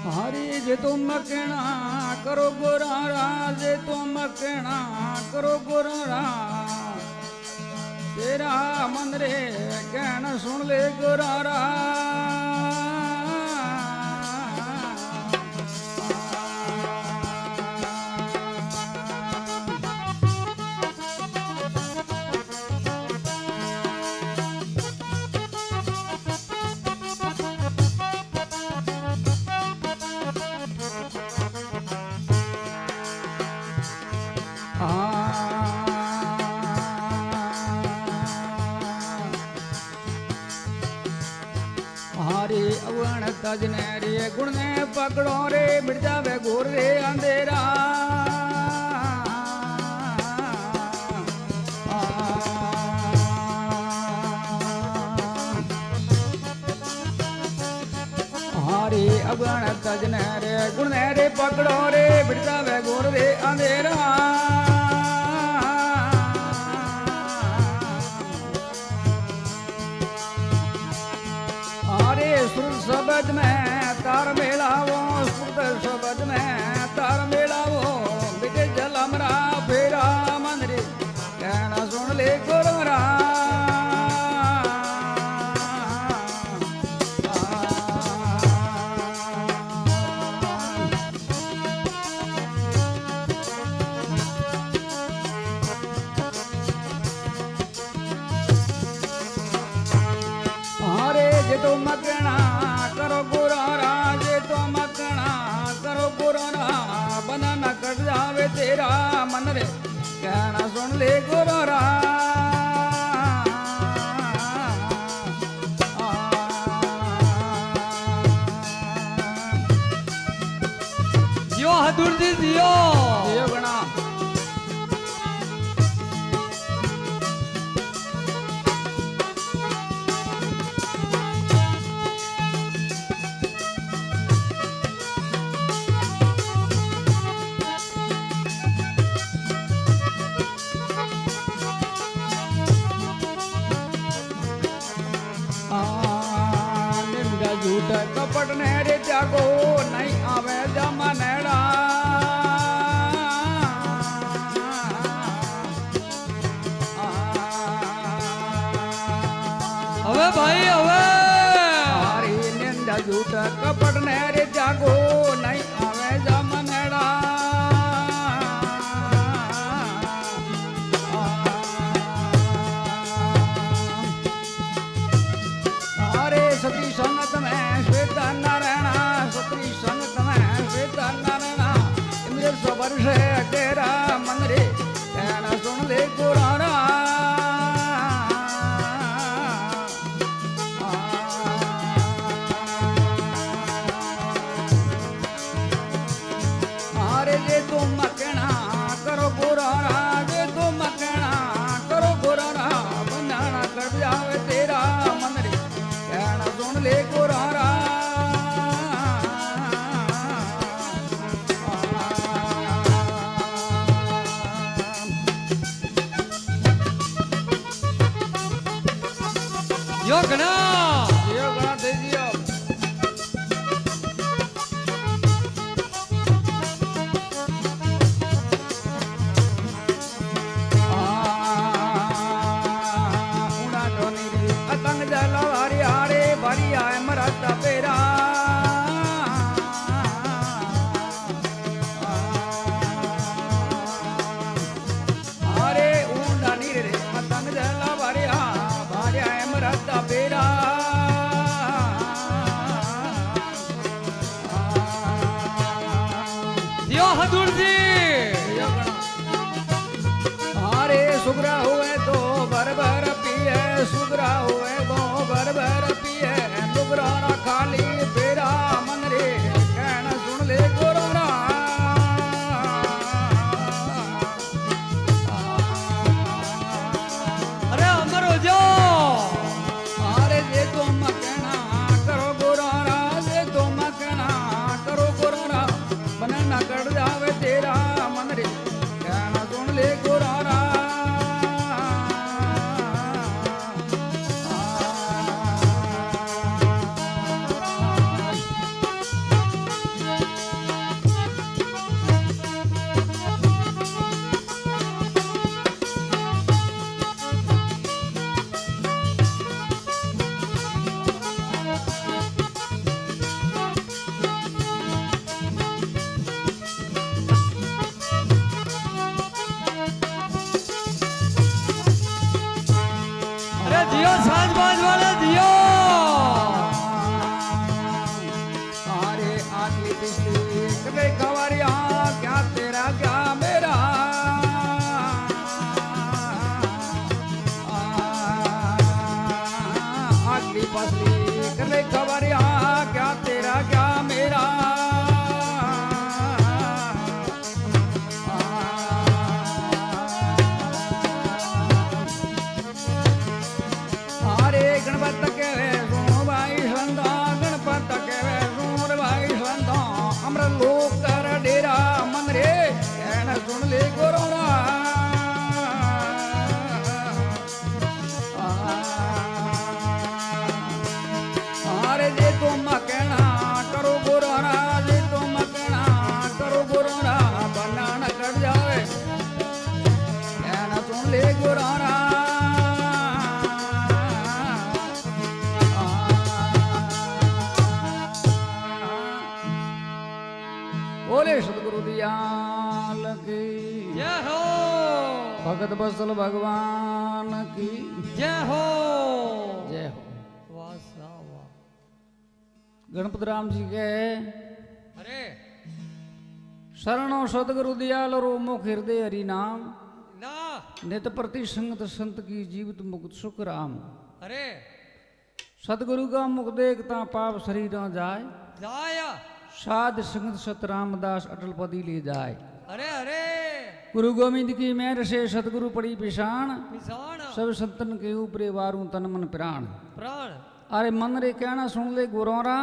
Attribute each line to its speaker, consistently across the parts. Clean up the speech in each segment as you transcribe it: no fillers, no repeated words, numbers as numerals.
Speaker 1: हरी जे तो मकना करो गोरारा जे तो मकना करो गोरारा तेरा मन रे कहना सुन ले गोरारा हारे अवण तजने रे गुण ने पकड़ो रे मिट जावे घोर रे अंधेरा हारे अवण तजने रे गुण ने रे पकड़ो रे मिट जावे घोर रे अंधेरा सुर शब्द में तार मेलावो सुर शब्द में तार मेलावो बिटे जल हमरा फेरा मन रे कहना सुन ले गोरा अरे जे तो मकना करो गोरा जे तो मकना करो गोरा बनाना कट जावे तेरा मन रे कहना सुन ले गोरा
Speaker 2: जियो हदूर जी जियो
Speaker 1: जियो गणा झूठ कपट ने रे त्यागो नहीं आवे जमा नेड़ा
Speaker 2: अबे भाई अबे
Speaker 1: हरी निंदा झूठ कपट ने रे त्यागो नहीं आवे जमा नेड़ा सती संगत में श्वेत नारायण सती संगत में श्वेत नारायण इंद्र सवर्ष तेरा मन रे कहना सुन ले गोरा अरे जे तुम मकना करो गोरा जे तुम मकना करो गोरा बनाना कर जावे तेरा मन रे सुन ले गोरा
Speaker 2: यो गणा
Speaker 1: दे दियो उड़ा टोनी अतंग जला वारी हारे भारी आए मरता पेरा अरे ऊंडा नीर रे अतंग जला वारी भारी आए मरता पेरा
Speaker 2: जियो हदूर जी
Speaker 1: अरे सुगरा हुए तो भर भर पिए सुगरा हुए तो भर भर पिए दुगरा खाली फेरा मन रे कहना सुन ले गोरा
Speaker 2: अरे अमर हो जाओ
Speaker 1: अरे जे तो मकना करो गोरा जे तो मकना करो गोरा बनना कट जावे तेरा मन रे कहना सुन ले गोरा
Speaker 2: जियो साजबाज वाले जियो
Speaker 1: अरे आगली पिछली कदे खबरिया क्या तेरा क्या मेरा आगली पिछली कदे खबरिया क्या तेरा क्या मेरा अरे गणपत के सुनो भाई संता गणपत के सुन भाई संता अमर लोक कर डेरा मन रे कहन सुन ले गोरोरा अरे जे तुम कहना करो गोरोरा जे तुम कहना करो गोरोरा बनाना कट जावे कहन सुन ले गोरोरा बोले सदगुरु दयाल की
Speaker 2: जय हो
Speaker 1: भगत बसल भगवान की
Speaker 2: जय हो
Speaker 1: जय हो।
Speaker 2: वाह सा वाह
Speaker 1: गणपत राम जी के
Speaker 2: अरे
Speaker 1: शरणो सदगुरु दयाल रो मुख हृदय हरि नाम
Speaker 2: ना
Speaker 1: नित प्रति संगत संत की जीवित मुक्त सुख राम।
Speaker 2: अरे
Speaker 1: सदगुरु का मुख देखता पाप शरीर न जाए
Speaker 2: जाया
Speaker 1: साध संगत सत रामदास अटल पदी ले जाए।
Speaker 2: अरे अरे
Speaker 1: गुरु गोविंद की मेहर से सदगुरु पड़ी पिशान
Speaker 2: किसान
Speaker 1: सब संतन के ऊपरे वारू तन मन प्राण।
Speaker 2: प्राण
Speaker 1: अरे मन रे कहना सुन ले गुरोरा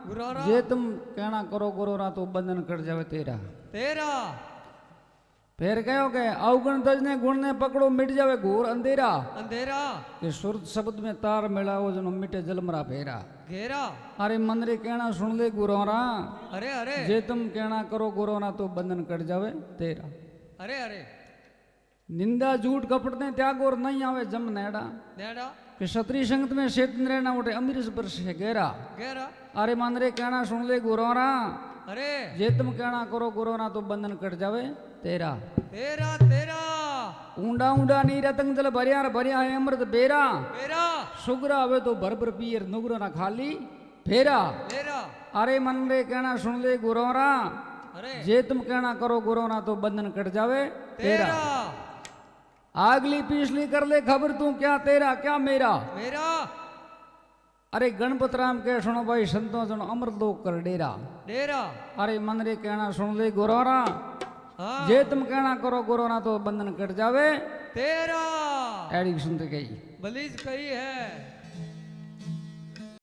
Speaker 2: गुरोरा
Speaker 1: जे तुम कहना करो गुरोरा तो बंधन कट जावे तेरा।
Speaker 2: तेरा
Speaker 1: फिर कहो के अवगुण तजने गुण ने पकड़ो मिट जावे घोर अंधेरा
Speaker 2: अंधेरा
Speaker 1: कि सुरत शब्द में तार मिलाओ जनो मिटे जलमरा फेरा।
Speaker 2: घेरा
Speaker 1: अरे मन रे कहना सुन ले गुरोरा
Speaker 2: अरे अरे
Speaker 1: जे तुम कहना करो गुरोरा तो बंधन कट जावे तेरा।
Speaker 2: अरे अरे
Speaker 1: निंदा झूठ कपट ने त्याग और नहीं आवे जम नेड़ा
Speaker 2: नेड़ा
Speaker 1: कि क्षत्रिय संगत में शेतन रहना उठे अमीर पर से गहरा।
Speaker 2: घेरा
Speaker 1: अरे मन रे कहना सुन ले गुरोरा
Speaker 2: अरे
Speaker 1: जे तुम कहना करो गुरोरा तो बंधन कट जावे तेरा।
Speaker 2: तेरा तेरा
Speaker 1: ऊंडा ऊंडा नी रतंग जल भरिया भरिया है अमृत बेरा
Speaker 2: तेरा
Speaker 1: सुगरा आवे तो भर भर पियर नुगरा ना खाली फेरा।
Speaker 2: तेरा
Speaker 1: अरे मन रे कहना सुन ले गुरोरा
Speaker 2: अरे
Speaker 1: जे तुम कहना करो गुरोरा तो बंधन कट जावे तेरा।
Speaker 2: तेरा
Speaker 1: आगली पिछली कर ले खबर तू क्या तेरा क्या मेरा।
Speaker 2: मेरा
Speaker 1: अरे गणपत राम के सुनो भाई संतों सुनो अमृत लोक कर डेरा।
Speaker 2: डेरा
Speaker 1: अरे मन रे कहना सुन ले गुरोरा
Speaker 2: हाँ
Speaker 1: जे तुम कहना करो गुरोरा तो बंधन कट जावे
Speaker 2: तेरा
Speaker 1: एडी सुनते कही
Speaker 2: बलीज कही है